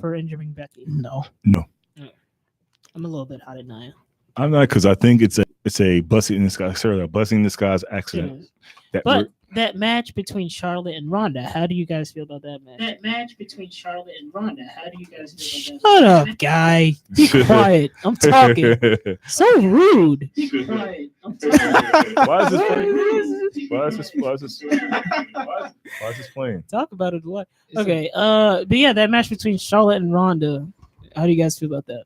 for injuring Becky? No. I'm a little bit hot at Nia. I'm not, because I think it's a blessing in disguise, a blessing in disguise accident. But that match between Charlotte and Ronda, how do you guys feel about that match? That match between Charlotte and Ronda, how do you guys feel about that? Shut up, guy. Be quiet. I'm talking. So rude. Be quiet. I'm talking. Why is this playing? Why is this playing? Talk about it a lot. Okay. But yeah, that match between Charlotte and Ronda, how do you guys feel about that?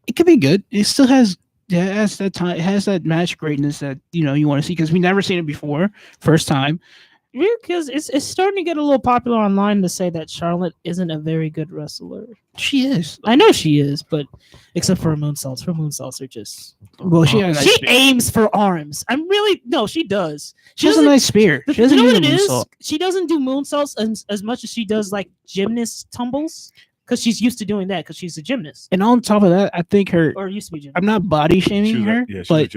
It could be good. It still has that time. It has that match greatness that you want to see, because we never seen it before. First time. Because it's starting to get a little popular online to say that Charlotte isn't a very good wrestler. She is. I know she is, but except for her moonsaults. Her moonsaults are just. Well, she aims for arms. She does. She has a nice spear. She doesn't do moonsault. She doesn't do moonsaults as much as she does like gymnast tumbles. Because she's used to doing that because she's a gymnast. And on top of that, I think or used to be gymnast. I'm not body shaming her. But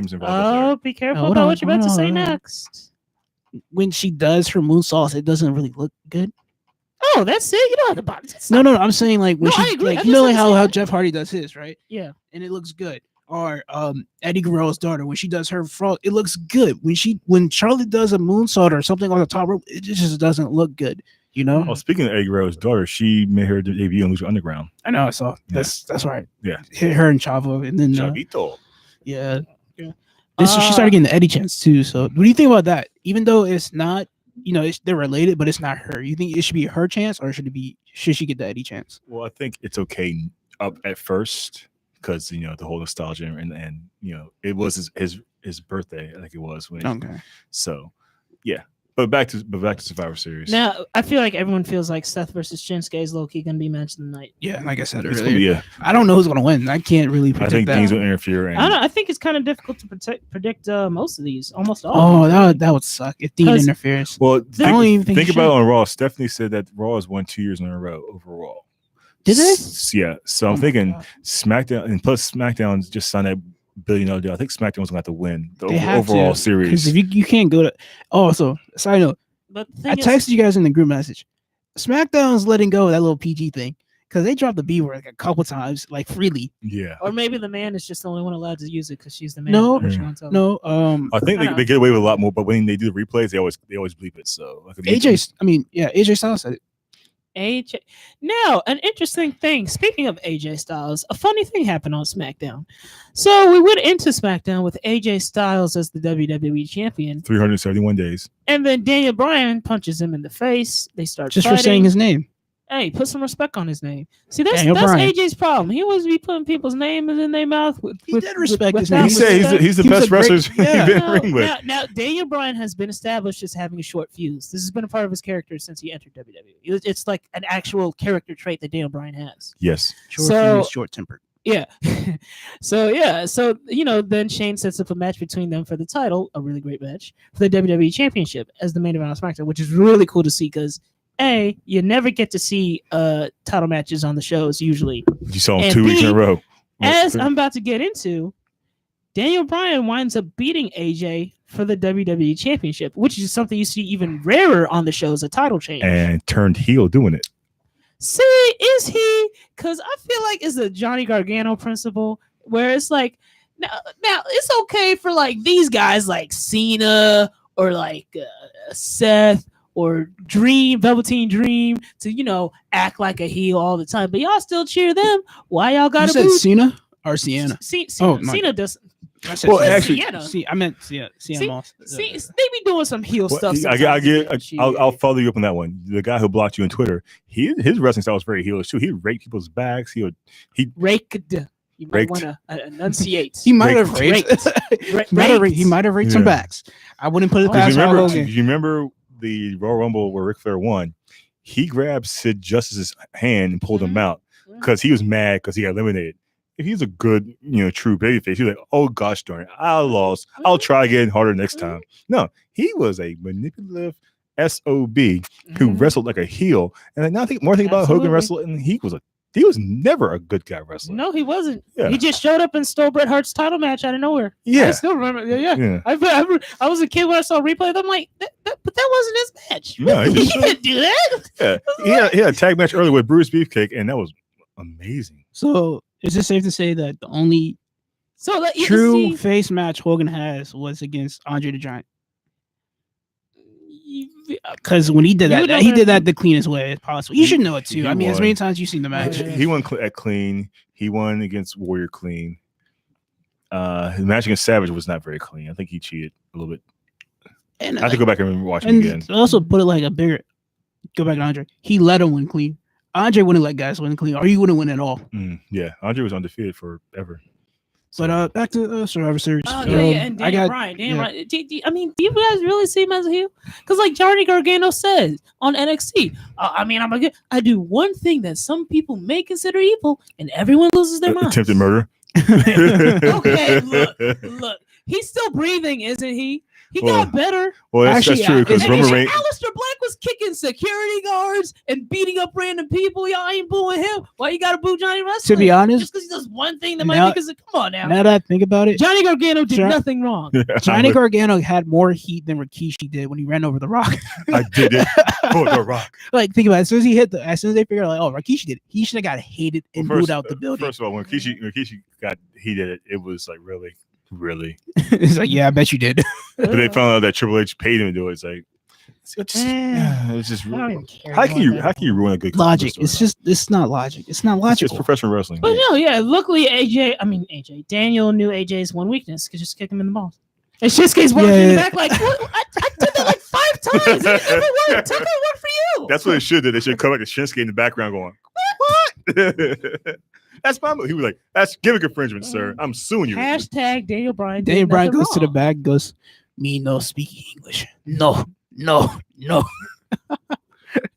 be careful about what you're about to say next. When she does her moonsaults, it doesn't really look good. Oh, that's it. You don't have to body. No. I'm saying like when she like how Jeff Hardy does his, right? Yeah. And it looks good. Or Eddie Guerrero's daughter, when she does her front, it looks good. When Charlotte does a moonsault or something on the top rope, it just doesn't look good. Oh, speaking of Eddie Guerrero's daughter, she made her debut on Lucha Underground. I know, I saw. That's right. Yeah, hit her and Chavo, and then Chavito. Yeah. She started getting the Eddie chance too. So, what do you think about that? Even though it's not, they're related, but it's not her. You think it should be her chance, or should she get the Eddie chance? Well, I think it's okay up at first because the whole nostalgia and it was his birthday. I think it was when. Okay. So, yeah. But back to Survivor Series. Now, I feel like everyone feels like Seth versus Shinsuke is low-key going to be match of the night. Yeah, like I said earlier. I don't know who's going to win. I can't really predict that. I think things will interfere. I think it's kind of difficult to predict most of these, almost all. Oh, that would suck if Dean interferes. Well, think about it on Raw. Stephanie said that Raw has won 2 years in a row overall. Did they? Yeah. So I'm thinking SmackDown, and plus SmackDown just signed that $1 billion deal. I think SmackDown was going to have to win the overall series. Because if you can't go to. Oh, so side note. But I texted you guys in the group message. SmackDown's letting go of that little PG thing because they dropped the B word like a couple times, like freely. Yeah. Or maybe the man is just the only one allowed to use it because she's the man. No. I think they get away with a lot more, but when they do the replays, they always bleep it. So AJ Styles said it. AJ. Now, an interesting thing. Speaking of AJ Styles, a funny thing happened on SmackDown. So we went into SmackDown with AJ Styles as the WWE champion. 371 days. And then Daniel Bryan punches him in the face. They start just fighting. For saying his name. Hey, put some respect on his name. See, that's AJ's problem. He always be putting people's names in their mouth. He did respect his name. He said he's the best wrestler he's been in the ring with. Now, Daniel Bryan has been established as having a short fuse. This has been a part of his character since he entered WWE. It's like an actual character trait that Daniel Bryan has. Yes. Short-tempered. Yeah. So, then Shane sets up a match between them for the title, a really great match, for the WWE Championship as the main event on SmackDown, which is really cool to see because you never get to see title matches on the shows usually. You saw them 2 weeks in a row. As I'm about to get into, Daniel Bryan winds up beating AJ for the WWE Championship, which is something you see even rarer on the shows, a title change. And turned heel doing it. See, is he? Because I feel like it's a Johnny Gargano principle where it's like, now it's okay for like these guys like Cena or like Seth or Velveteen Dream to, act like a heel all the time. But y'all still cheer them. Why y'all got to boo? Cena or Sienna? Cena doesn't. Well, actually, I meant Sienna. They be doing some heel stuff. I'll follow you up on that one. The guy who blocked you on Twitter, his wrestling style was very heelish too. He raked people's backs. He raked. You might want to enunciate. He might have raked. He might have raked some backs. I wouldn't put it past Hogan. You remember the Royal Rumble where Ric Flair won? He grabbed Sid Justice's hand and pulled him out because he was mad because he got eliminated. If he's a good, true babyface, he's like, oh gosh darn it, I lost. I'll try again harder next time. No, he was a manipulative SOB who wrestled like a heel. And now I think more thing about Hogan wrestled, and he was a he was never a good guy wrestler. No, he wasn't. Yeah. He just showed up and stole Bret Hart's title match out of nowhere. I Yeah. still remember. Yeah. Yeah. I was a kid when I saw a replay. I'm like, but that wasn't his match. No, he he just- didn't do that. Yeah. He had a tag match earlier with Bruce Beefcake, and that was amazing. So is it safe to say that the only So like, you true see- face match Hogan has was against Andre the Giant? Because when he did You that, know he that- did that the cleanest way as possible. You should know it too. He I mean, as won. many times you've seen the match. Yeah. He won at Clean. He won against Warrior Clean. His match against Savage was not very clean. I think he cheated a little bit. And, I have to go back and watch him and again. also put it like a bigger. Go back to Andre. He let him win clean. Andre wouldn't let guys win clean, or he wouldn't win at all. Yeah, Andre was undefeated forever. But back to Survivor Series. Oh yeah, and Daniel Bryan. I mean, do you guys really see him as a heel? Because like Johnny Gargano said on NXT, I do one thing that some people may consider evil, and everyone loses their minds. Attempted murder. Okay, look, he's still breathing, isn't he? He got better. Well, that's Actually, true because and- Roman and- Reigns. Aleister Black was kicking security guards and beating up random people. Y'all ain't booing him. Why you gotta boo Johnny Wrestling? To be honest, just because he does one thing that might now- make us come on now. now that I think about it, Johnny Gargano did John- nothing wrong. Johnny Gargano had more heat than Rikishi did when he ran over the Rock. I did it for The Rock. Like, think about it. As soon as they figured out, like, oh, Rikishi did it, he should have got hated and booed out the building. First of all, when Rikishi got he did it, it was like really. It's like, yeah, I bet you did. But they found out that Triple H paid him to do it. It's like, it's just I don't even care how can about you ruin a good Logic. story? it's not logic. It's not It's logical. professional wrestling. But no, yeah. Luckily, Daniel knew AJ's one weakness. Could just kick him in the balls. It's just case one in the back. Like what? I did that like 5 times. It never worked. Tell me it worked for you. That's what it should do. They should come back to Shinsuke in the background going, what? That's my move. He was like, that's gimmick infringement, sir. I'm suing you. Hashtag Daniel Bryan. Daniel did Bryan nothing goes to the wrong. back, goes, me no speaking English. No.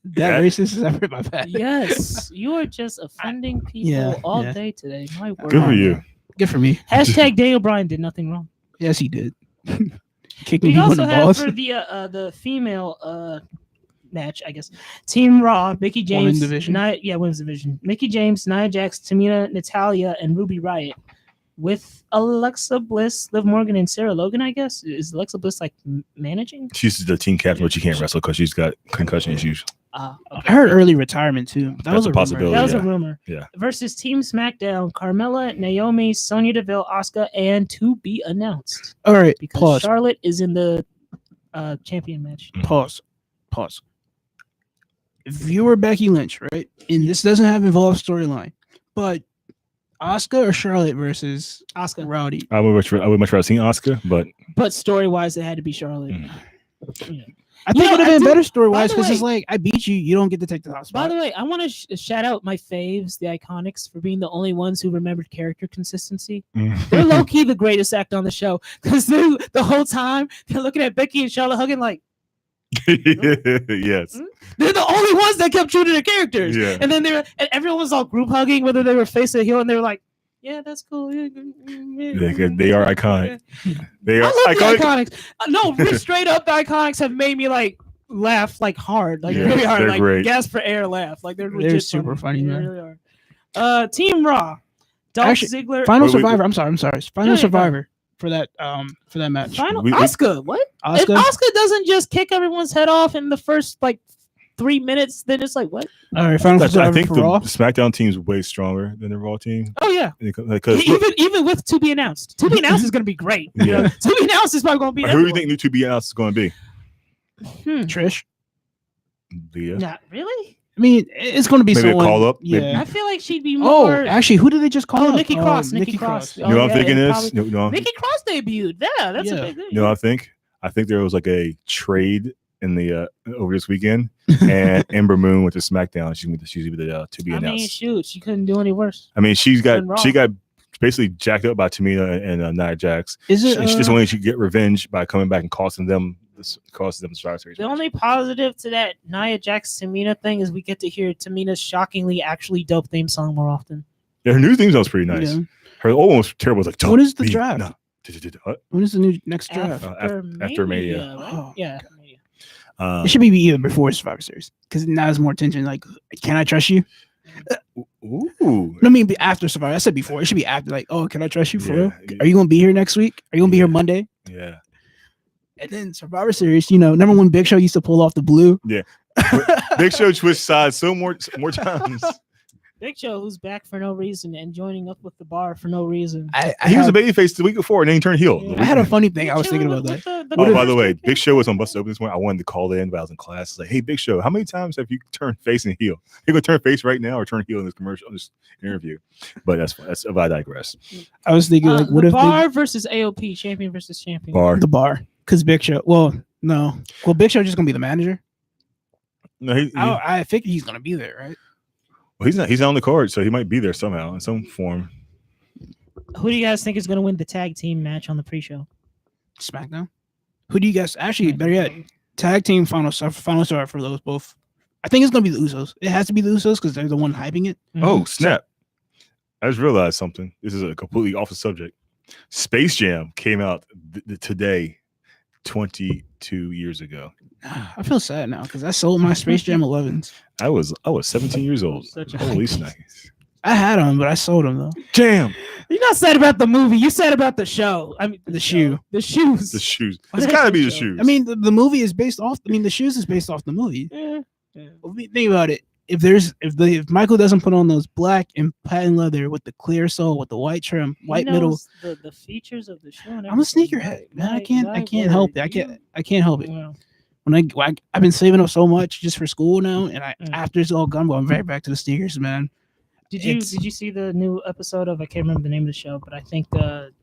That racist is ever my bad. Yes, you are just offending people Yeah, all yeah. day today. My word. Good for you. Good for me. Hashtag Daniel Bryan did nothing wrong. Yes, he did. Kicking We people in also the have balls. for the female match, I guess. Team Raw, Mickey James, Women's division. Women's division. Mickey James, Nia Jax, Tamina, Natalia, and Ruby Riott with Alexa Bliss, Liv Morgan, and Sarah Logan. I guess is Alexa Bliss like managing? She's the team captain, but she can't wrestle because she's got concussion issues. Okay. I heard early retirement too. That That's was a a possibility. rumor. That was yeah. a rumor. Yeah. Versus Team SmackDown, Carmella, Naomi, Sonya Deville, Asuka, and to be announced All right. because Pause. Charlotte is in the champion match. Pause. If you were Becky Lynch, right, and this doesn't have involved storyline, but Asuka or Charlotte versus Asuka. Rowdy. I would much rather see Oscar, but But story wise, it had to be Charlotte. Mm. Yeah. I think You know, it would I have been do- better story wise by the because it's way- like I beat you, you don't get to take the top By spot. the way, I want to shout out my faves, the Iconics, for being the only ones who remembered character consistency. They're low key the greatest act on the show because the whole time they're looking at Becky and Charlotte hugging like yes. they're the only ones that kept true to their characters. Yeah. And then and everyone was all group hugging, whether they were face or heel, and they were like, "Yeah, that's cool." Yeah, They are iconic. They I are love iconic. the Iconics. No, straight up, the Iconics have made me like laugh like hard, like Yeah, really hard, they're like great. gasp for air laugh. Like they're legit They're super funny, They man. really are. Team Raw, Dolph Actually, Ziggler, Final Wait, wait, Survivor. I'm sorry. Final Yeah, Survivor for that match. Final we- Asuka. What? If Asuka. Asuka doesn't just kick everyone's head off in the first like 3 minutes, then it's like what? All right. Final I Survivor think for the Raw. SmackDown team is way stronger than the Raw team. Oh yeah, Because even with to be announced. To be announced is going to be great. You Yeah. know? To be announced is probably going to be. who do you think new to be announced is going to be? Trish. Leah. Not really. I mean, it's going to be Maybe a someone. call up? Yeah. I feel like she'd be Oh, more. actually, who did they just call? Oh, up? Nikki Cross. Nikki Cross. You know what I'm yeah, thinking and is? probably- No, Nikki Cross debuted. Yeah, that's Yeah. a big thing. you know what I think? I think there was like a trade in the over this weekend, and Ember Moon went to SmackDown. She's going to to be I mean, announced. shoot, she couldn't do any worse. I mean, she than Raw. got basically jacked up by Tamina and Nia Jax. Is it? She just wanted to get revenge by coming back and costing them the Survivor Series. The only positive to that Nia Jax Tamina thing is we get to hear Tamina's shockingly actually dope theme song more often. Yeah, her new theme was pretty nice. Yeah. Her old one was terrible. It was like, What is the "Don't be- draft? no." What? When is the new next draft? After Mania. right? Oh, Yeah. okay. Mania. It should be even before Survivor Series because now there's more tension. Like, can I trust you? Ooh. I mean, after Survivor. I said before. It should be after. Like, oh, can I trust you for real? Yeah. Are you gonna be here next week? Are you gonna be here Monday? Yeah. And then Survivor Series. Remember when Big Show used to pull off the blue? Big Show switched sides so more times. Big Show, who's back for no reason and joining up with the bar for no reason. He was a babyface the week before, and then he turned heel. Yeah. I had a funny thing. I was thinking about that. Oh, by the way, Big Show was on Busted Open this morning. I wanted to call in, but I was in class. I was like, hey, Big Show, how many times have you turned face and heel? You gonna turn face right now or turn heel in this commercial, in this interview? But that's I digress. I was thinking, like, what the if bar versus AOP, champion versus champion. Bar. the bar? Because Big Show. Well, no. Well, Big Show just gonna be the manager. No, I think he's gonna be there, right? well, he's not. He's on the card, so he might be there somehow in some form. Who do you guys think is going to win the tag team match on the pre-show? SmackDown. Who do you guys actually? Better yet, tag team final star for those both. I think it's gonna be the Usos. It has to be the Usos because they're the one hyping it. Oh snap! I just realized something. This is a completely off the subject. Space Jam came out today, 22 years ago. I feel sad now because I sold my Space Jam 11s. I was 17 years old. Such a Holy snacks! I had them, but I sold them though. Jam You're not sad about the movie. You said about the show. I mean, The shoe. The shoes. the shoes. What It's is got to the be the show? shoes. I mean, the movie is based off. I mean, the shoes is based off the movie. Yeah. Think about it. If Michael doesn't put on those black and patent leather with the clear sole with the white trim, white He middle, knows the features of the show. And I'm a everything. sneakerhead, man. I My can't help it. word, I can't help it. Wow. I've been saving up so much just for school now, and Mm. after it's all gone, I'm right back to the sneakers, man. Did you It's- see the new episode of, I can't remember the name of the show, but I think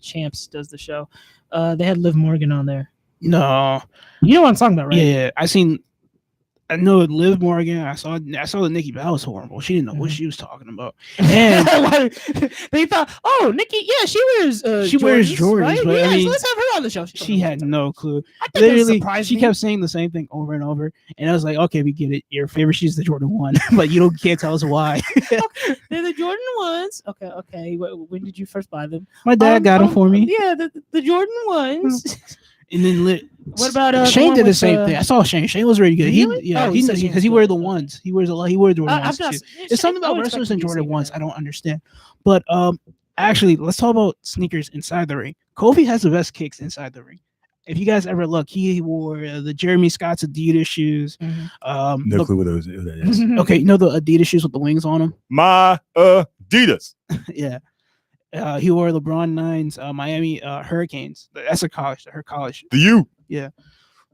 Champs does the show. They had Liv Morgan on there. No, You know what I'm talking about, right? yeah, I know Liv Morgan. I saw that Nikki Bell was horrible. She didn't know what she was talking about, and They thought, oh, Nikki, yeah, she wears Jordans, right? but, I Yeah, mean, so let's have her on the show. she had no clue. I think that Literally, surprised she me. kept saying the same thing over and over, and I was like, okay, we get it. Your favorite shoes is the Jordan 1, but you can't tell us why. They're the Jordan ones. Okay. When did you first buy them? My dad got them for me, Yeah, the Jordan ones. and then What about the Shane one did the with, same thing. I saw Shane. Shane was really good. Really? He Oh, you said Shane because he was wear good. the ones. He wears a lot. He wears Jordan I've ones not. too. It's something about wrestlers and Jordan ones I don't understand. But actually, let's talk about sneakers inside the ring. Kofi has the best kicks inside the ring. If you guys ever look, he wore the Jeremy Scott's Adidas shoes. Mhm. no Look- clue what that is. okay, you know the Adidas shoes with the wings on them. My Adidas. Yeah. He wore LeBron 9's Miami Hurricanes. That's her college. The U.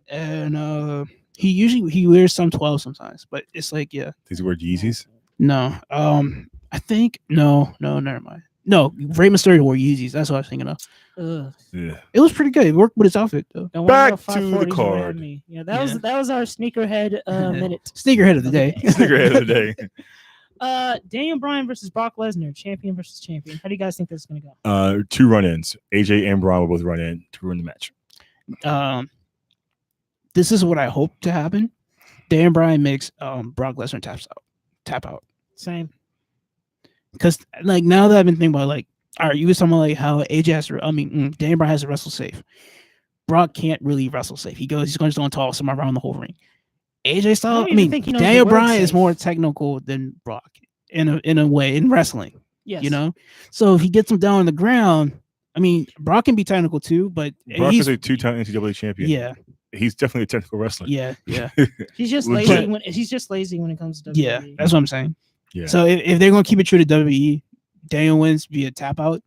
And he wears some 12 sometimes, but it's like, yeah. Does he wear Yeezys? No. I think no, never mind. No, Rey Mysterio wore Yeezys. That's what I was thinking of. Ugh. Yeah. It was pretty good. It worked with his outfit though. Don't Back worry about to the 540s around card. me. Yeah, that was our sneakerhead minute. Sneakerhead of the day. Sneakerhead of the day. Daniel Bryan versus Brock Lesnar, champion versus champion. How do you guys think this is gonna go? 2 run-ins. AJ and Braun will both run in to ruin the match. This is what I hope to happen. Dan Bryan makes Brock Lesnar tap out. Same. Because like now that I've been thinking about like, all right, you was talking about like how AJ has to, Dan Bryan has to wrestle safe. Brock can't really wrestle safe. He's going to toss him around the whole ring. AJ style, don't even think he knows the Daniel word Bryan is safe. more technical than Brock in a way in wrestling. Yes. You know, so if he gets him down on the ground, I mean, Brock can be technical too, but Brock he's is a 2-time NCAA champion. yeah, He's definitely a technical wrestler. yeah. He's just Legit. lazy when it comes to WWE. Yeah, that's what I'm saying. Yeah. So if they're going to keep it true to WWE, Daniel wins via tap out.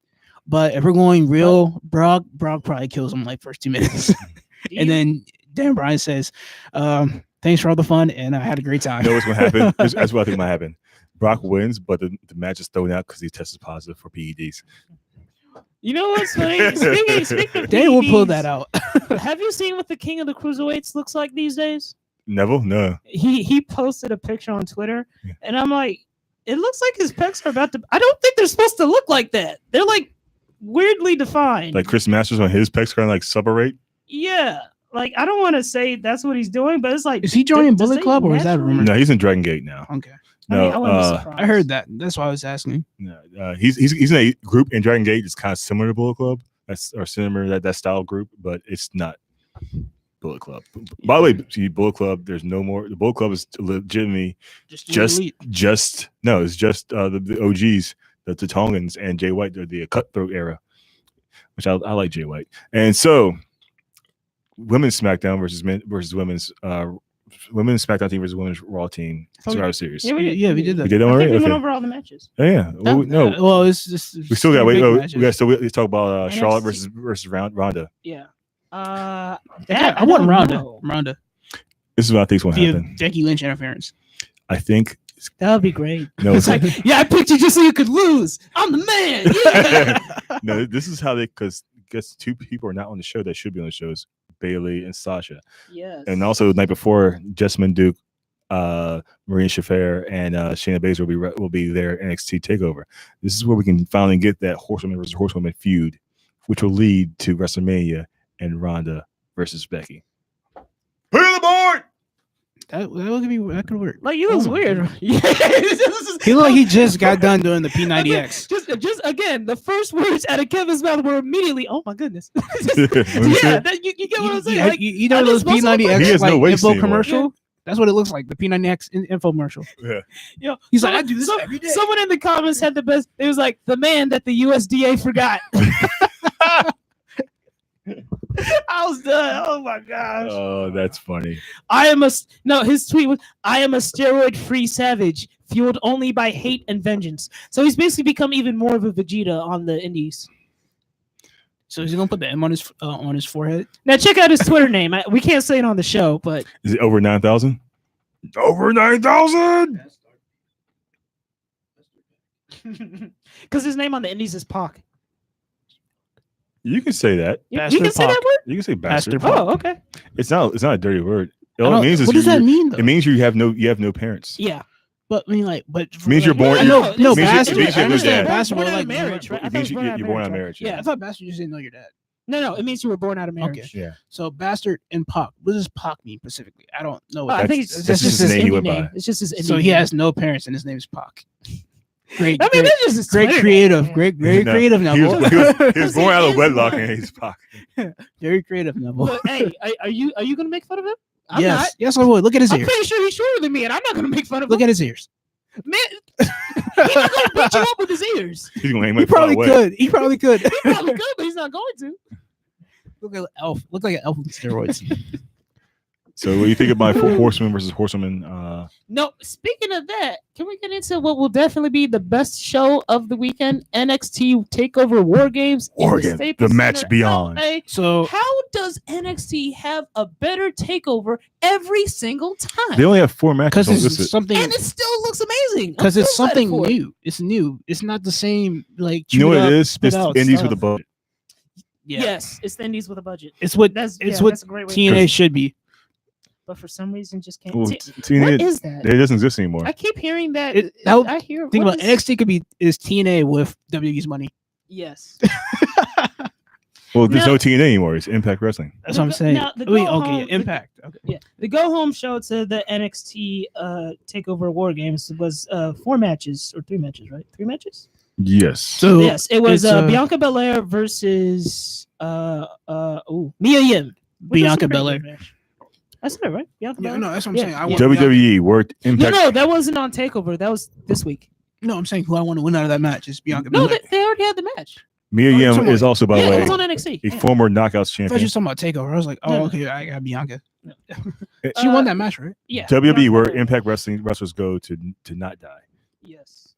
But if we're going real, Brock probably kills him like first 2 minutes, and then Dan Bryan says, "Thanks for all the fun, and I had a great time." You know what's going to happen? That's what I think might happen. Brock wins, but the match is thrown out because he tested positive for PEDs. You know what's funny? Speaking of Dan will pull PEDs, that out. Have you seen what the king of the cruiserweights looks like these days? Neville? No. He posted a picture on Twitter, Yeah. and I'm like, it looks like his pecs are about to. I don't think they're supposed to look like that. They're like weirdly defined. Like Chris Masters on his pecs kind of like separate. Yeah, like I don't want to say that's what he's doing, but it's like, Is he joining does Bullet they Club or is that a naturally- rumor? No, he's in Dragon Gate now. Okay, No, I wouldn't be surprised. I heard that. That's why I was asking. no, he's in a group in Dragon Gate. It's kind of similar to Bullet Club. That's or similar that style group, but it's not. Bullet Club. By the way, see, Bullet Club. There's no more. The Bullet Club is legitimately Just elite. it's just the OGs, the Tongans and Jay White. They're the Cutthroat era, which I like Jay White. And so, women's SmackDown versus women's women's SmackDown team versus women's Raw team Survivor Series. Yeah, we did that. We did that I already. think we Okay. went over all the matches. Oh, yeah. Well, no, Well, it's just we still got wait. big Oh, matches. we got still. Let's talk about Charlotte NXT. versus Ronda. Yeah. I I want don't Ronda. know. Ronda. This is what I think is going to Via happen. Becky Lynch interference. I think That would be great. no. It's like, yeah, I picked you just so you could lose. I'm the man. Yeah. No, this is how they because two people are not on the show that should be on the shows, Bailey and Sasha, Yes. and also the night before, Jessamine Duke, Marina Shafir, and Shayna Baszler will be their NXT takeover. This is where we can finally get that Horsewoman versus Horsewoman feud, which will lead to WrestleMania and Ronda versus Becky. Put it on the board. That could work. Like you was Oh my weird. God. Yeah. He looked like he just got done doing the P90X. Just again, the first words out of Kevin's mouth were immediately, "Oh my goodness." What you Yeah, said? you get what I'm You, saying? you, Like, you know I those just supposed to look like- P90X He has no like waist info anymore. commercial? That's what it looks like. The P90X infomercial. Yeah. you know, He's like, someone- I do this so- every day. Someone in the comments had the best. It was like the man that the USDA forgot. I was done. Oh my gosh. Oh, that's funny. His tweet was, I am a steroid-free savage, fueled only by hate and vengeance. So he's basically become even more of a Vegeta on the indies. So is he gonna put the M on his forehead? Now check out his Twitter name. We can't say it on the show, but Is it over 9,000? Over 9,000. because his name on the indies is Pac. You can say that. You Bastard can say Pac. that word? You can say bastard. Bastard Oh, okay. It's not a dirty word. I All it don't- means is what does that mean though? It means you have no parents. Yeah. But I mean, like, Means you're born- I know, it no, means bastard. it means I you're understand good dad. bastard, Born but out like, of marriage, right? I It thought means it was you're born out of marriage. Yeah. I thought bastard just didn't know your dad. No, it means you were born out of marriage. Yeah. So bastard and Pac. What does Pac mean specifically? I don't know. Oh, What I that think is. it's that's just just his his name he Indian went name. by. It's just his so Indian he name. has no parents, and his name is Pac. Great, I mean, great, that's just his great Twitter creative, name. great, very No, creative He Neville. was born out He of is wedlock one. and he's Pac. Very creative Neville. But hey, are you gonna make fun of him? I'm yes, not. yes, I would. Look at his I'm ears. pretty sure he's shorter than me, and I'm not gonna make fun of Look him. at his ears. Man, he's not gonna beat you up with his ears. He's gonna hang He my probably away. could. He probably could. He probably could, but he's not going to. Look at elf. Look like an elf with steroids. So what do you think about Horseman versus Horsewoman? No, speaking of that, can we get into what will definitely be the best show of the weekend? NXT Takeover War Games. in War Games, Staples the match Center, beyond. LA. So How does NXT have a better takeover every single time? They only have 4 matches. because on it's listed. something. And it still looks amazing. Because I'm it's so excited something for it. new. It's new. It's not the same. Like You know what chewed it up, is? spit It's out Indies with a stuff. budget. Yeah. Yes, it's the Indies with a budget. It's what That's it's yeah, what that's a great way. TNA should be. But for some reason, just can't. Well, What TNA, is that? it doesn't exist anymore. I keep hearing that. I hear. Think what about is- NXT could be is TNA with WWE's money. Yes. Well, there's Now- no TNA anymore. It's Impact Wrestling. That's what I'm saying. Now, the Wait, go okay, home- yeah, Impact. Okay. Yeah, the go home show to the NXT Takeover War Games was 4 matches or 3 matches, right? 3 matches. Yes. So Yes, it was it's, Bianca Belair versus Mia Yim. which was a Bianca pretty Belair. good match. I said it right. Bianca Yeah, Belair. no, that's what I'm Yeah, saying. I yeah. want WWE worked Impact. No, that wasn't on Takeover. That was this week. No, I'm saying who I want to win out of that match is Bianca No, Belair. they already had the match. Mia Oh, Yim someone- is also, by yeah, the it way, was on NXT. a Yeah. former Knockouts I thought you champion. were talking about Takeover. I was like, oh, No, no. okay, I got Bianca. No. She Uh, won that match, right? Yeah. WWE, Bianca where Belair. Impact Wrestling wrestlers go to not die. Yes.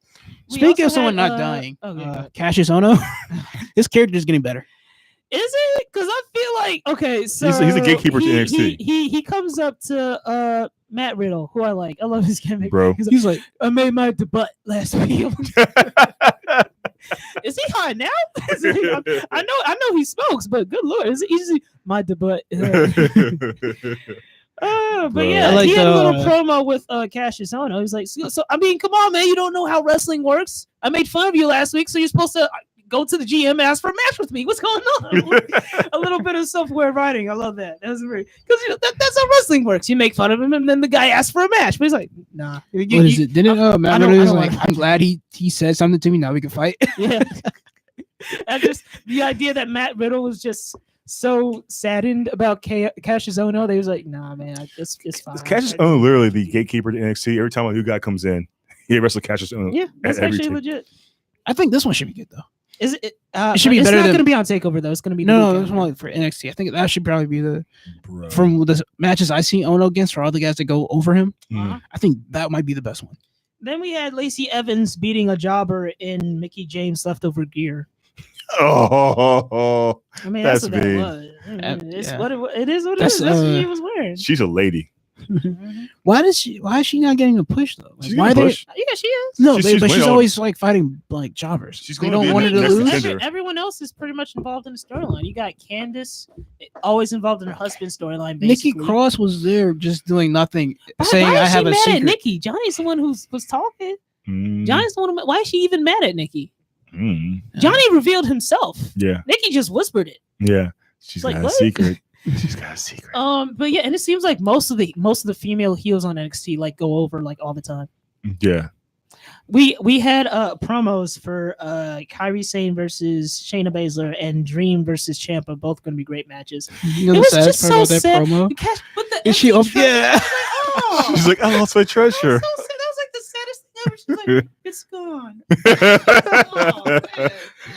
We Speaking of also someone had, not dying, okay, go ahead. Cassius Ohno, his character is getting better. Is it? Because I feel like okay, so He's a gatekeeper to NXT. He comes up to Matt Riddle, who I like. I love his gimmick, Bro. He's like, I made my debut last week. Is he high now? I know he smokes, but good lord, is it easy? My debut. But Bro. yeah, I like he had a little the- promo with Cassius Ohno. He's like, so I mean, come on, man, you don't know how wrestling works. I made fun of you last week, so you're supposed to go to the GM and ask for a match with me. What's going on? A little bit of self-aware writing. I love that. That was very because that's how wrestling works. You make fun of him, and then the guy asks for a match, but he's like, nah. What is it? Didn't Matt I don't- Riddle was I don't like, like- I'm glad he said something to me. Now we can fight. Yeah. And just the idea that Matt Riddle was just so saddened about Cassius Ohno. They was like, nah, man, it's fine. Cassius Ohno literally the gatekeeper to NXT. Every time a new guy comes in, he wrestles Cassius Ohno. Yeah, that's at every actually team. legit. I think this one should be good though. Is it? It should be it's better not than- going to be on Takeover though. It's going to be the No, weekend. this one for NXT. I think that should probably be the Bro. from the matches I see Ono against for all the guys that go over him. Uh-huh. I think that might be the best one. Then we had Lacey Evans beating a jobber in Mickey James leftover gear. Oh, I mean, That's that's what that big. was. It's yeah. what it is. What it That's, is. That's what she was wearing. she's a lady. Mhm. Why is she not getting a push though? Like, She's why gonna they? push. Yeah, she is. No, She's but she's winning all- always like fighting like jobbers. She's They gonna don't be want her the to next lose. contender. Everyone else is pretty much involved in the storyline. You got Candice, always involved in her husband's storyline. Nikki basically. Cross was there just doing nothing, Why- saying why I is have she a mad secret. at Nikki? Johnny's the one who was talking. Mm, Johnny's the one. Why is she even mad at Nikki? mm, Johnny revealed himself. yeah, Nikki just whispered it. yeah. She's Like, got what? a secret. She's got a secret. But yeah, and it seems like most of the female heels on NXT like go over like all the time. Yeah. We had promos for Kairi Sane versus Shayna Baszler and Dream versus Ciampa, both going to be great matches. You know It the was saddest just part so about that sad. promo? The cash, but the Is she empty up? treasure, Yeah. I was like, oh, She's like, I lost my that was treasure. so sad. That was like the saddest thing ever. She's like, it's gone. Oh, man.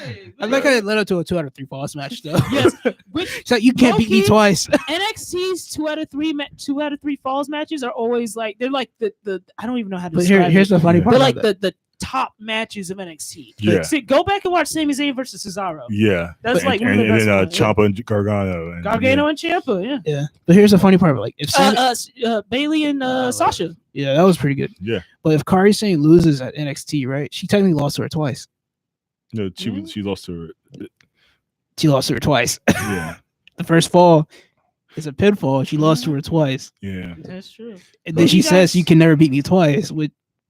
Hey, I like how it led up to a 2 out of 3 falls match though. Yes, which It's like you can't beat me Low-key, twice. NXT's 2 out of 3 falls matches are always like they're like the I don't even know how to But describe here's it. the funny Yeah. part. They're like about that. the top matches of NXT. Yeah. See, go back and watch Sami Zayn versus Cesaro. Yeah. That's and, like one and, of the best then ones. Ciampa and Gargano. And, Gargano and Ciampa, yeah. Yeah, but here's the funny part. Like if Bailey and Sasha. yeah, that was pretty good. Yeah. But if Kairi Sane loses at NXT, right? She technically lost to her twice. No, Mm. she lost to her. She lost to her twice. Yeah. The first fall is a pinfall. She lost to her twice, Yeah. That's true. and Who then do she you says, guys- "You can never beat me twice."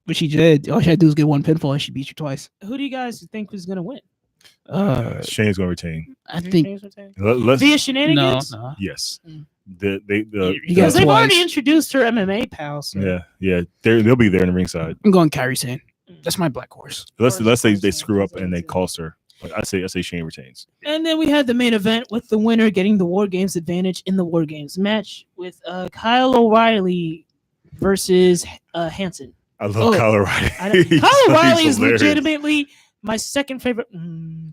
Which she did. All she had to do was get one pinfall, and she beat you twice. Who do you guys think was gonna win? Shane's gonna retain. I think Let's via no, shenanigans. no. yes. Mm. The You Because guys they've twice. already introduced her MMA pal. So. yeah. They'll be there in the ringside. I'm going Kairi Sane. That's my black horse. Unless they course, screw up yeah. and they cost her. But I say Shane retains. And then we had the main event with the winner getting the War Games advantage in the War Games match with Kyle O'Reilly versus Hanson. I love Oh. Kyle O'Reilly. Kyle O'Reilly He's is hilarious. legitimately my second favorite. Is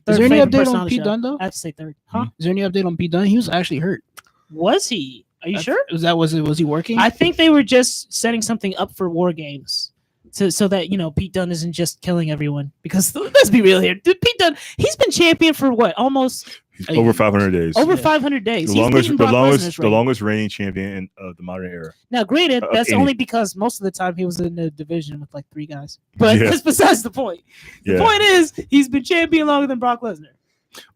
Third there any favorite update person on the Pete show. Dunne though? I have to say third. Huh? Is there any update on Pete Dunne? He was actually hurt. Was he? Are you sure? Was he working? I think they were just setting something up for War Games. So that Pete Dunne isn't just killing everyone, because let's be real here. Dude, Pete Dunne, he's been champion for what, almost He's over 500 days. over Yeah. 500 days. the He's longest, beaten the Brock longest, Lesnar's the reign. longest reigning champion of the modern era. Now, granted, that's any- only because most of the time he was in a division with like 3 guys. But Yeah. that's besides the point. The Yeah. point is, he's been champion longer than Brock Lesnar.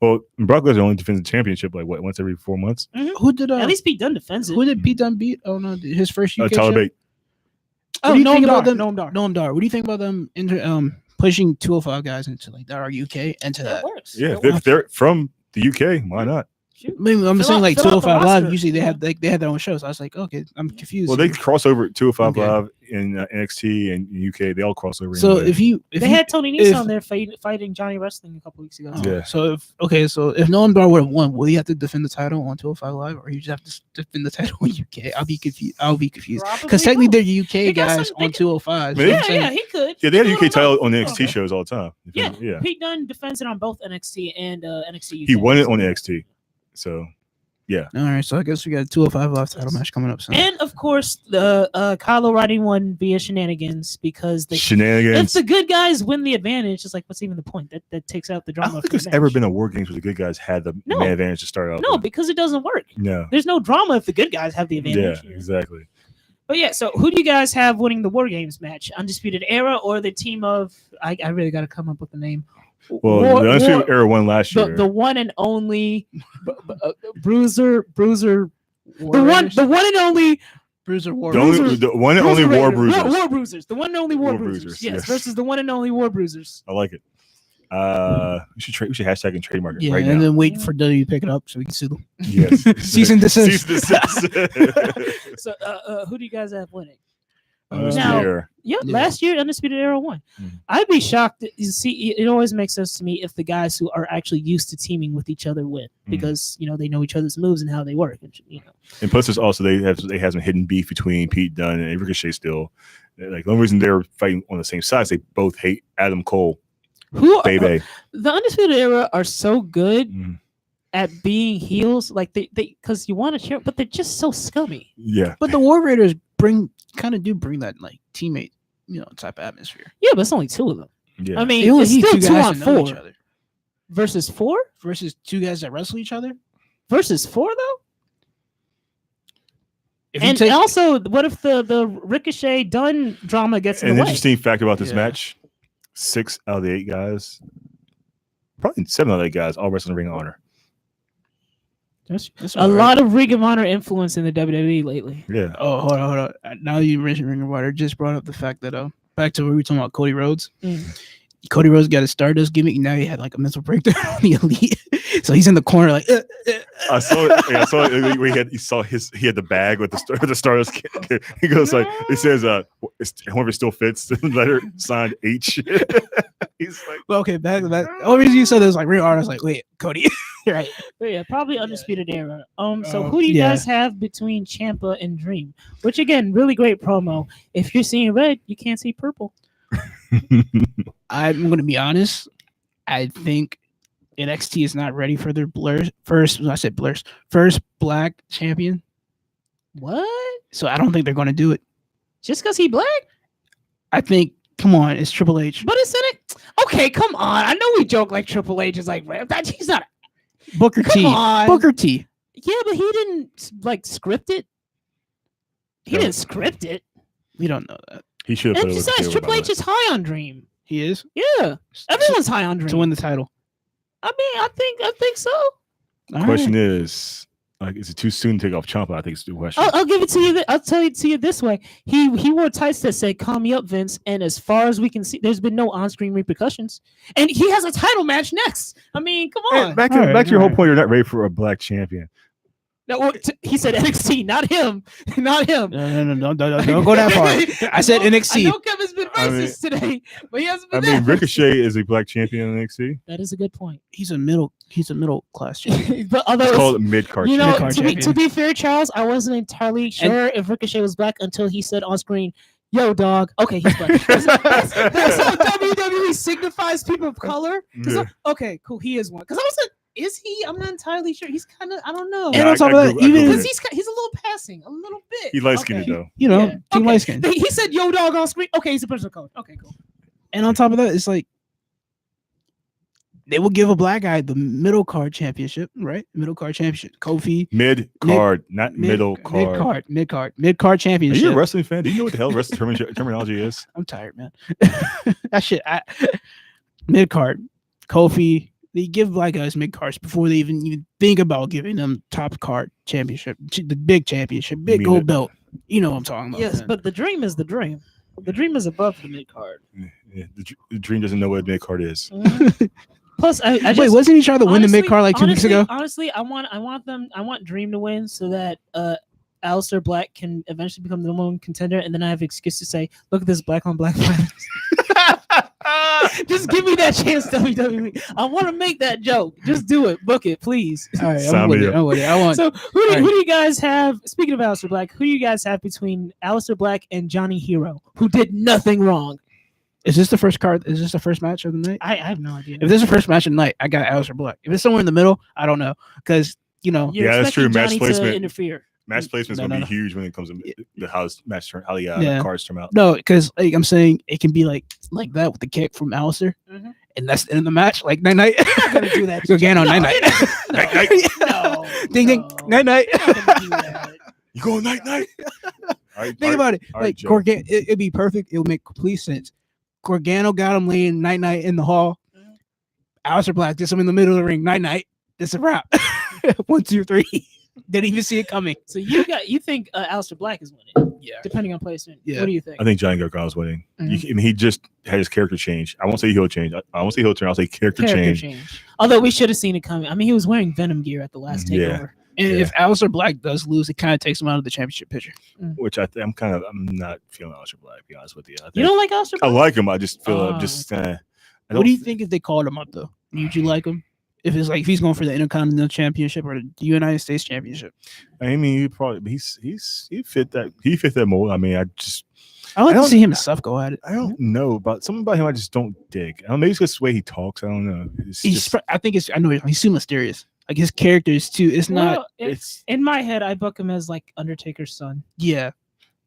Well, Brock Lesnar only defends the championship like once every 4 months. who did At least Pete Dunne defends it. who did Pete Dunne beat? Oh no, his first UK Tyler show? Bate. What Oh, do you Noam think Dar. about them? Noam Dar. Noam Dar. What do you think about them pushing 205 guys into like that UK into That that? works. Yeah, That if works. they're from the UK, why not? Shoot. I mean, I'm Fill saying out- like fill out the 205 Live. roster. Usually they Yeah. have they had their own shows. So I was like, okay, I'm confused. Well, they cross over 205 Okay. Live in NXT and UK. They all cross over. so anyway. if They you, had Tony if- Nese on there fighting Johnny Wrestling a couple weeks ago. oh, Yeah. So if Noam Dar would have won, will he have to defend the title on 205 Live, or he just have to defend the title in UK? I'll be confused. Because Probably technically both. they're UK They got guys some- they on got- 205. Man, so I'm Yeah, saying- yeah, he could. yeah, they had He UK could title on on both. NXT Okay. shows all the time. Yeah, Pete Dunne defends it on both NXT and NXT UK. He won it on NXT. So All right, so I guess we got a 205 Live title match coming up soon. And of course, the Kyle O'Reilly won via shenanigans because if shenanigans. the good guys win the advantage, it's like, what's even the point? That takes out the I drama. don't of think the there's match. ever been a War Games where the good guys had the No. man advantage to start out. No, with. because it doesn't work. No. There's no drama if the good guys have the Yeah, advantage. exactly. But yeah, so who do you guys have winning the War Games match? Undisputed Era or the team of? I really got to come up with a name. Well, the Undisputed Era won last year. the one and only Bruiser. War The one Raiders? and only Bruiser War the, only, Raiders. the one and only War Raider. Bruisers. War Bruisers. The one and only War, War Bruisers. Bruisers, Yes, yes. versus the one and only War Bruisers. I like it. We should hashtag and trademark it Yeah, right and now. then wait for W to pick it up so we can sue them. Yes. Cease and desist. Cease and desist. So, who do you guys have winning? Now- Era. Yep, Yeah. last year Undisputed Era won. Mhm. I'd be shocked. You see, it always makes sense to me if the guys who are actually used to teaming with each other win, because they know each other's moves and how they work. And, And plus, there's also they have some hidden beef between Pete Dunne and Ricochet still. Like the only reason they're fighting on the same side is they both hate Adam Cole, who baby. the Undisputed Era are so good Mm. at being heels, like they because you want to cheer, but they're just so scummy. Yeah, But the War Raiders bring that like teammate, type of atmosphere. Yeah, but it's only two of them. yeah. I mean, They only it's need still two two guys on to know each four other versus four versus two guys that wrestle each other. versus four though. If you And take- also, what if the Ricochet Dunn drama gets in An the way? interesting fact about this Yeah. match: 6 out of the 8 guys, probably 7 out of the 8 guys, all wrestling Ring of Honor. that's A all right. lot of Ring of Honor influence in the WWE lately. Yeah, Oh, hold on. Now you mentioned Ring of Honor. Just brought up the fact that back to where we were talking about Cody Rhodes. Mm. Cody Rhodes got a Stardust gimmick. Now he had like a mental breakdown on the Elite. So he's in the corner like. I saw it. Yeah, I saw it. Where he had the bag with the Stardust. He goes like, it says, whoever still fits, the letter signed H. He's like, Well, okay, back to that. The only reason you said this like Ring of Honor, I was like, wait, Cody, right? But yeah, probably Undisputed Era. So who do you yeah. guys have between Ciampa and Dream? Which again, really great promo. If you're seeing red, you can't see purple. I'm going to be honest. I think NXT is not ready for their first black champion. What? So I don't think they're going to do it. Just because he black? I think, come on, it's Triple H. But isn't it? Okay, come on. I know we joke like Triple H is like red. He's not. Booker Come T. on. Booker T. Yeah, but he didn't like script it. He No. didn't script it. We don't know that. he should have And put it with besides, the Triple by H is high on Dream. He is Yeah, everyone's high on Dream. to win the title. I mean, I think so. the way. Question is, like, is it too soon to take off Ciampa? I think it's the question. I'll give it to you. I'll tell it to you this way. He wore tights that said "Call me up, Vince," and as far as we can see, there's been no on-screen repercussions. And he has a title match next. I mean, come Hey, on. back to your whole point. You're not ready for a black champion. No, he said NXT, not him, not him. No, don't go that far. I said I NXT. know Kevin's been I mean- racist today, but he hasn't I been. mean, there. Ricochet is a black champion in NXT. That is a good point. He's a middle class champion. But although It's called mid card. you know, Mid-card to be, champion. to be fair, Charles, I wasn't entirely sure if Ricochet was black until he said on screen, "Yo, dog." Okay, he's black. that's how WWE signifies people of color. 'Cause okay, cool. He is one. Because I was like, is he? I'm not entirely sure. He's kind of. I don't know. And Yeah, on top I of that, agree- I even agree Because with he's a little passing, a little bit. He light skinned Okay. though. you know, Yeah. team Okay. light skin. He said, "Yo, dog" on screen. Okay, he's a personal code. Okay, cool. And on top of that, it's like they will give a black guy the middle card championship, right? Middle card championship. Kofi. Mid card, not middle card. Mid card Are championship. you a wrestling fan? Do you know what the hell wrestling terminology is? I'm tired, man. That shit. Mid card. Kofi. They give black guys mid cards before they even think about giving them top card championship, the big championship, big mean gold it. belt. You know what I'm talking about. Yes, man. but the dream is the dream. The dream is above the mid card. Yeah, the Dream doesn't know what mid card is. Plus, I just Wait, wasn't he trying to win the mid card like 2 weeks ago? Honestly, I want Dream to win so that Aleister Black can eventually become the number one contender, and then I have an excuse to say, look at this black on black violence. Just give me that chance, WWE. I want to make that joke. Just do it. Book it, please. All right, Sign I'm with me it. up. I'm with it. I want. So who do you guys have? Speaking of Aleister Black, who do you guys have between Aleister Black and Johnny Hero, who did nothing wrong? Is this the first card? Is this the first match of the night? I have no idea. If this is the first match of the night, I got Aleister Black. If it's somewhere in the middle, I don't know. Because, you know, You're Yeah, that's true. expecting Match Johnny placement. to interfere. Match placement's No, gonna no, be huge when it comes to the how the Yeah. cards turn out. no, because like I'm saying, it can be like that with the kick from Aleister. Mhm. And that's the end of the match. Like, night-night. not gonna do that. Gargano, No, night-night. Night-night. No, Ding, ding, no. night-night. You're not gonna do that. You going night night? All right, Think about it. all right, Like, Joe. Gargano, it'd be perfect. It would make complete sense. Gargano got him laying night-night in the hall. Mhm. Aleister Black gets him in the middle of the ring. Night-night. It's a wrap. 1, 2, 3. Didn't even see it coming. So you think Aleister Black is winning, Yeah. depending on placement. Yeah. What do you think? I think Johnny Gargano's winning. Mhm. I mean, he just had his character change. I won't say heel change. I won't say heel turn. I'll say character change. Although we should have seen it coming. I mean, he was wearing Venom gear at the last Yeah. takeover. And Yeah. if Aleister Black does lose, it kind of takes him out of the championship picture. Which I'm not feeling Aleister Black. To be honest with you, I You don't like Aleister I Black? like him. I just feel Oh, What do you think if they called him up though? Would you like him? If it's like if he's going for the Intercontinental Championship or the United States Championship? I mean, he fit that mold. I mean, I like to don't- see him and Seth go at it. I don't know about something about him. I just don't dig. I don't know, maybe it's just the way he talks. I don't know. It's He's, just, I think it's. I know he's too mysterious. Like his character is too. It's not. Well, it's in my head, I book him as like Undertaker's son. Yeah.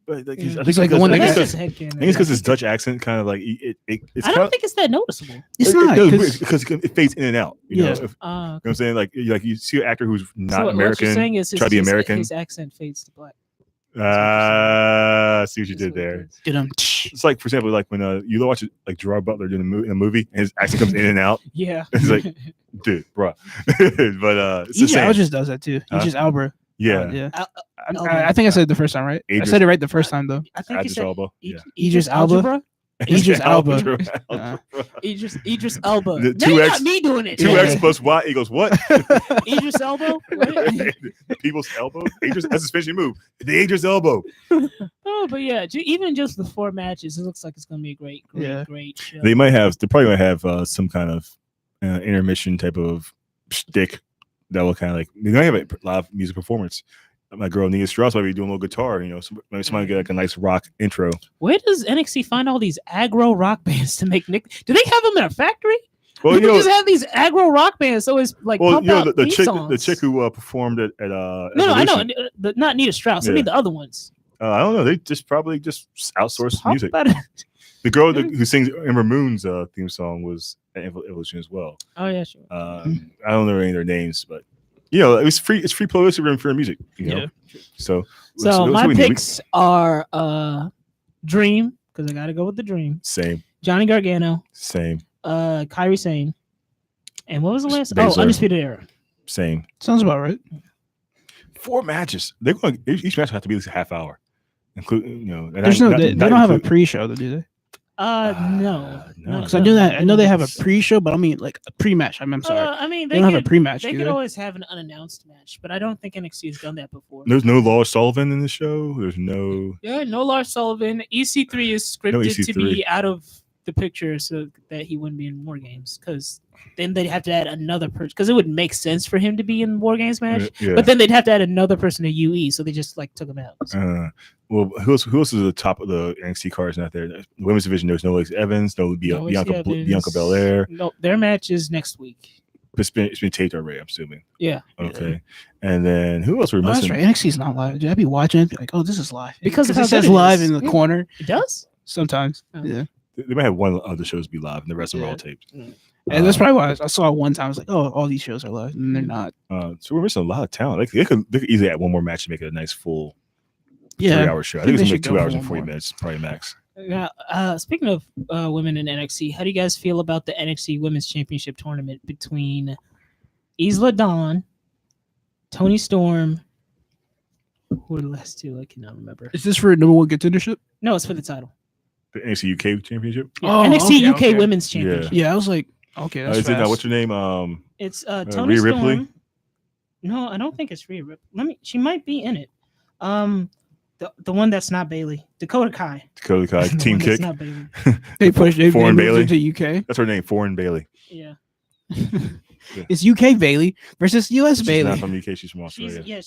but like, Yeah. I think He's like the one I that think That's it's just because- headcanon. I think it's because his Dutch accent kind of like it's I kind don't of think it's that noticeable. It's not because it fades in and out. You know, Yeah. if, you Uh, know what I'm saying? Like you see an actor who's not so what you're American. saying is try to be American. His accent fades to black. See what you That's did what it there. is. Get him. It's like, for example, like when you watch like Gerard Butler doing in a movie, and his accent comes in and out. Yeah. It's like, dude, bro. But it's the Idris same. Elba just does that too. Huh? Idris Elba. Yeah, Yeah. Elba. I think I said it the first time, right? I said it right the first time though. I think he Idris said Elba. Yeah. Idris Elba? Algebra? Idris Elba. Idris Elba. The Now two you X- got me doing it. 2x plus y equals what? Idris Elba. What? People's elbow. That's his finishing move. The Idris elbow. Oh, but yeah, even just the 4 matches, it looks like it's gonna be a great Yeah. show. They probably might have some kind of intermission type of shtick that will kind of like they might have a live music performance. My girl Nia Strauss might be doing a little guitar. You know, maybe somebody get like a nice rock intro. Where does NXT find all these aggro rock bands to make Nick? Do they have them in a factory? Well, People you know, just have these aggro rock bands, so it's like well, pump you know, out the theme chick, songs. the chick who performed at No, I know, Evolution, but not Nita Strauss. I Yeah. mean the other ones. I don't know. They probably outsourced Pump music. out- The girl who sings Ember Moon's theme song was at Evolution as well. Oh yeah, sure. I don't know any of their names, but you know, it's free publicity and free music. You know, Yeah. so So that's my what we need. picks are Dream, because I gotta go with the Dream. Same, Johnny Gargano, same, Kyrie Sane, and what was the last? Baszler. Oh, Undisputed Era. same. Sounds about right. 4 matches. They're going. Each match will have to be at least a half hour, including and There's not- no. They not don't have a include- pre-show, though, do they? No. no. Because I do that. I know they have a pre-show, but I mean like a pre-match. I'm sorry. I mean, they don't have a pre-match. They do could they? always have an unannounced match, but I don't think NXT has done that before. There's no Lars Sullivan in the show. There's no. Yeah, no Lars Sullivan. EC3 is scripted No to EC3. be out of the picture so that he wouldn't be in War Games, because then they'd have to add another person, because it would make sense for him to be in War Games match, Yeah. but then they'd have to add another person to UE, so they just like took him out. Well, who else is at the top of the NXT cards not there? The women's division, there's no Lacey Evans, no No Lacey Bianca Evans. Belair. No, their match is next week. It's been taped already, I'm assuming. Yeah. Okay. And then who else are we Oh, that's missing? right. NXT's not live. I'd be watching it, be like, oh, this is live. Because of how it says good it live is. in the Yeah. corner It does? sometimes. Oh. Yeah. They might have one of the shows be live, and the rest of them are all taped. And that's probably why I saw it one time. I was like, oh, all these shows are live, and they're not. So we're missing a lot of talent. They could easily add one more match to make it a nice full Yeah. 3-hour show. I think they it's gonna should be go 2 for hours and one 40 more. minutes, probably max. Now, speaking of women in NXT, how do you guys feel about the NXT Women's Championship tournament between Isla Dawn, Tony Storm? Who are the last two? I cannot remember. Is this for number one contendership? No, it's for the title. The NXT UK Championship. Yeah, Oh, NXT UK okay. Women's Yeah. Championship. Yeah, I was like, okay, that's Is it now? fast. What's her name? It's Tony Rhea Storm. Ripley? No, I don't think it's Rhea Ripley. She might be in it. The one that's not Bailey, Dakota Kai. Dakota Kai, The Team one that's Kick. not Bailey. They pushed they Foreign moved Bailey. into UK. That's her name, Foreign Bailey. Yeah, It's UK Bailey versus US She's Bailey. not from UK. She's from Australia. she's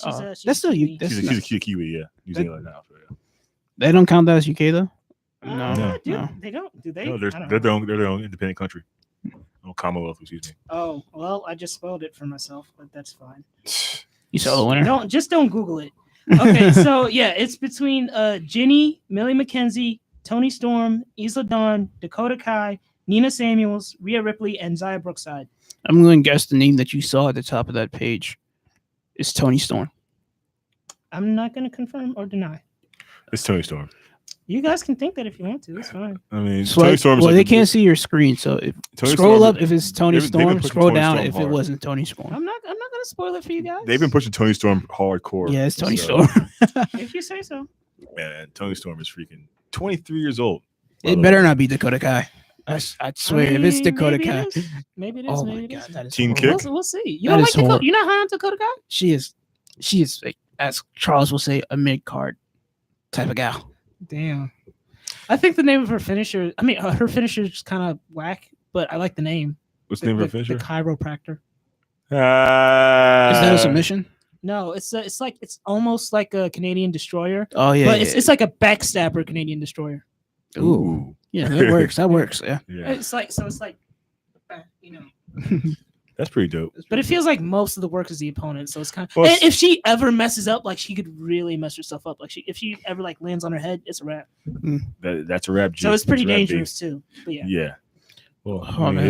still Kiwi. that's She's a Kiwi, yeah. New Zealand, not Australia. They don't count that as UK though. No. Dude, they don't. Do they? No, I they're don't their know. own. They're their own independent country. Oh, Commonwealth, excuse me. Oh well, I just spoiled it for myself, but that's fine. You saw the winner. Don't Google it. Okay, so yeah, it's between Ginny, Millie McKenzie, Tony Storm, Isla Dawn, Dakota Kai, Nina Samuels, Rhea Ripley, and Zaya Brookside. I'm going to guess the name that you saw at the top of that page is Tony Storm. I'm not going to confirm or deny. It's Tony Storm. You guys can think that if you want to. It's fine. I mean, Swipe- Tony Storm's well, like they can't see your screen, so if Tony scroll Storm- up if it's Tony they've been Storm. pushing Scroll Tony down Storm if hard. it wasn't Tony Storm. I'm not going to spoil it for you guys. They've been pushing Tony Storm hardcore. Yeah, it's Tony so, Storm. If you say so. Man, Tony Storm is freaking 23 years old. It better not be Dakota Kai. I swear, if it's I mean, Dakota maybe Kai, it is. Maybe it is. oh maybe my it god, is. that is Team horrible. Kick? We'll see. You That don't is like Dakota? horrible. You're not high on Dakota Kai? She is. she is, like, as Charles will say, a mid card type of gal. Damn. I think the name of her finisher. I mean, her finisher is kind of whack, but I like the name. What's the name of her finisher? The chiropractor. Is that a submission? No, it's almost like a Canadian destroyer. Oh yeah, But it's like a backstabber Canadian destroyer. Ooh. Yeah, that works. That works. Yeah. Yeah, It's like you know. that's pretty dope. But it feels like most of the work is the opponent, so it's kind of. Well, And if she ever messes up, like she could really mess herself up. Like if she ever like lands on her head, it's a wrap. That's a wrap. So it's pretty That's a wrap, dangerous too. But yeah. Yeah. Well, Oh, man.